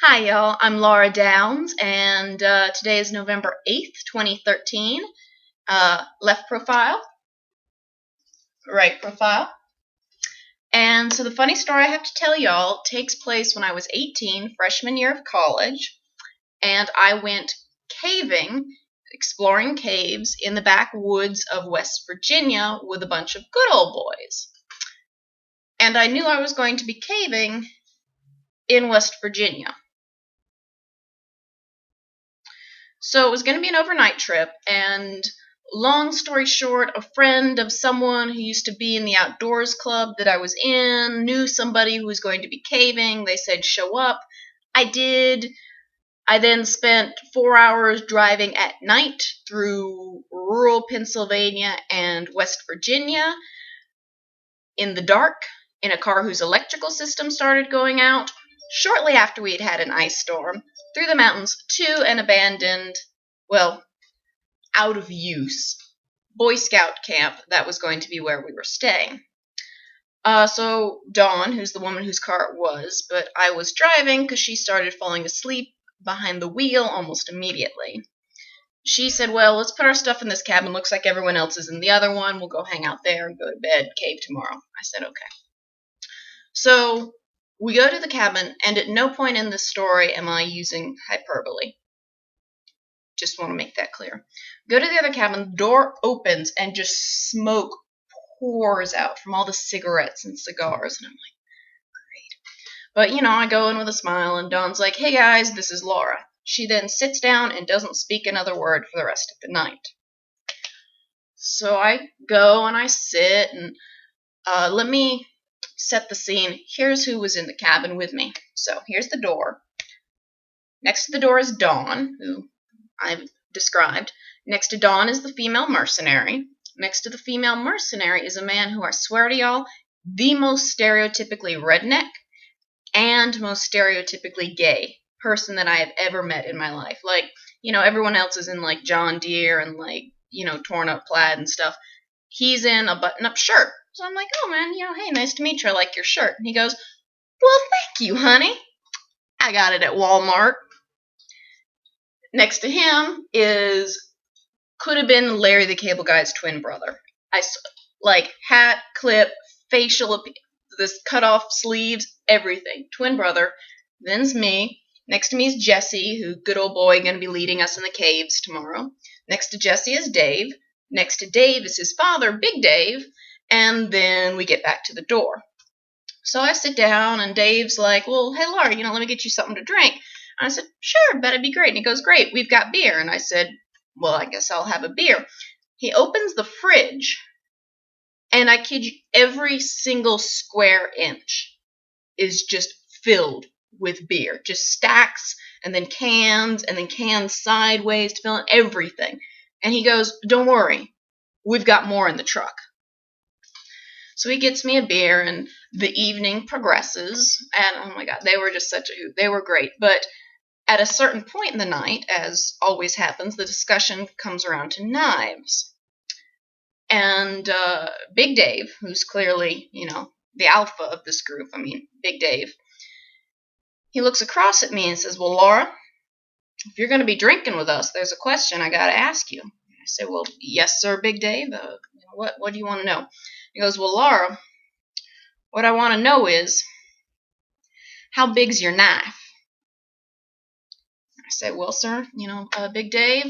Hi, y'all. I'm Laura Downs, and today is November 8th, 2013. Left profile, right profile. And so the funny story I have to tell y'all takes place when I was 18, freshman year of college, and I went caving, exploring caves in the backwoods of West Virginia with a bunch of good old boys. And I knew I was going to be caving in West Virginia. So it was going to be an overnight trip, and long story short, a friend of someone who used to be in the outdoors club that I was in knew somebody who was going to be caving. They said, show up. I did. I then spent 4 hours driving at night through rural Pennsylvania and West Virginia in the dark in a car whose electrical system started going out shortly after we had had an ice storm, through the mountains to an abandoned, well, out of use Boy Scout camp that was going to be where we were staying. So Dawn, who's the woman whose car it was, but I was driving because she started falling asleep behind the wheel almost immediately. She said, well, let's put our stuff in this cabin. Looks like everyone else is in the other one. We'll go hang out there and go to bed, cave tomorrow. I said, okay. So we go to the cabin, and at no point in this story am I using hyperbole. Just want to make that clear. Go to the other cabin, the door opens, and just smoke pours out from all the cigarettes and cigars. And I'm like, great. But, I go in with a smile, and Dawn's like, hey guys, this is Laura. She then sits down and doesn't speak another word for the rest of the night. So I go and I sit, and let me set the scene. Here's who was in the cabin with me. So here's the door. Next to the door is Dawn, who I've described. Next to Dawn is the female mercenary. Next to the female mercenary is a man who, I swear to y'all, the most stereotypically redneck and most stereotypically gay person that I have ever met in my life. Like, everyone else is in, like, John Deere and, like, torn up plaid and stuff. He's in a button-up shirt. So I'm like, oh, man, hey, nice to meet you. I like your shirt. And he goes, well, thank you, honey. I got it at Walmart. Next to him could have been Larry the Cable Guy's twin brother. Hat, clip, facial, this cut off sleeves, everything. Twin brother. Then's me. Next to me is Jesse, who, good old boy, going to be leading us in the caves tomorrow. Next to Jesse is Dave. Next to Dave is his father, Big Dave. And then we get back to the door. So I sit down, and Dave's like, well, hey, Laura, let me get you something to drink. And I said, sure, that'd be great. And he goes, great, we've got beer. And I said, well, I guess I'll have a beer. He opens the fridge, and I kid you, every single square inch is just filled with beer. Just stacks, and then cans sideways to fill in everything. And he goes, don't worry, we've got more in the truck. So he gets me a beer, and the evening progresses, and oh my God, they were just such a hoot. They were great. But at a certain point in the night, as always happens, the discussion comes around to knives. And Big Dave, who's clearly, the alpha of this group, Big Dave, he looks across at me and says, well, Laura, if you're going to be drinking with us, there's a question I got to ask you. I said, well, yes, sir, Big Dave. What do you want to know? He goes, well, Laura, what I want to know is, how big's your knife? I said, well, sir, Big Dave,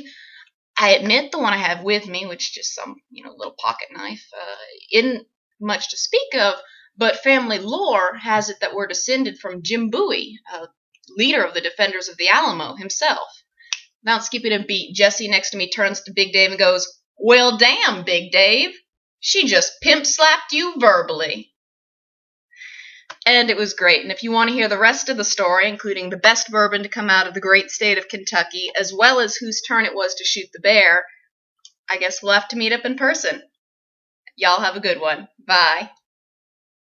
I admit the one I have with me, which is just some, little pocket knife, isn't much to speak of, but family lore has it that we're descended from Jim Bowie, leader of the Defenders of the Alamo himself. Without skipping a beat, Jesse next to me turns to Big Dave and goes, well, damn, Big Dave. She just pimp-slapped you verbally. And it was great. And if you want to hear the rest of the story, including the best bourbon to come out of the great state of Kentucky, as well as whose turn it was to shoot the bear, I guess we'll have to meet up in person. Y'all have a good one. Bye.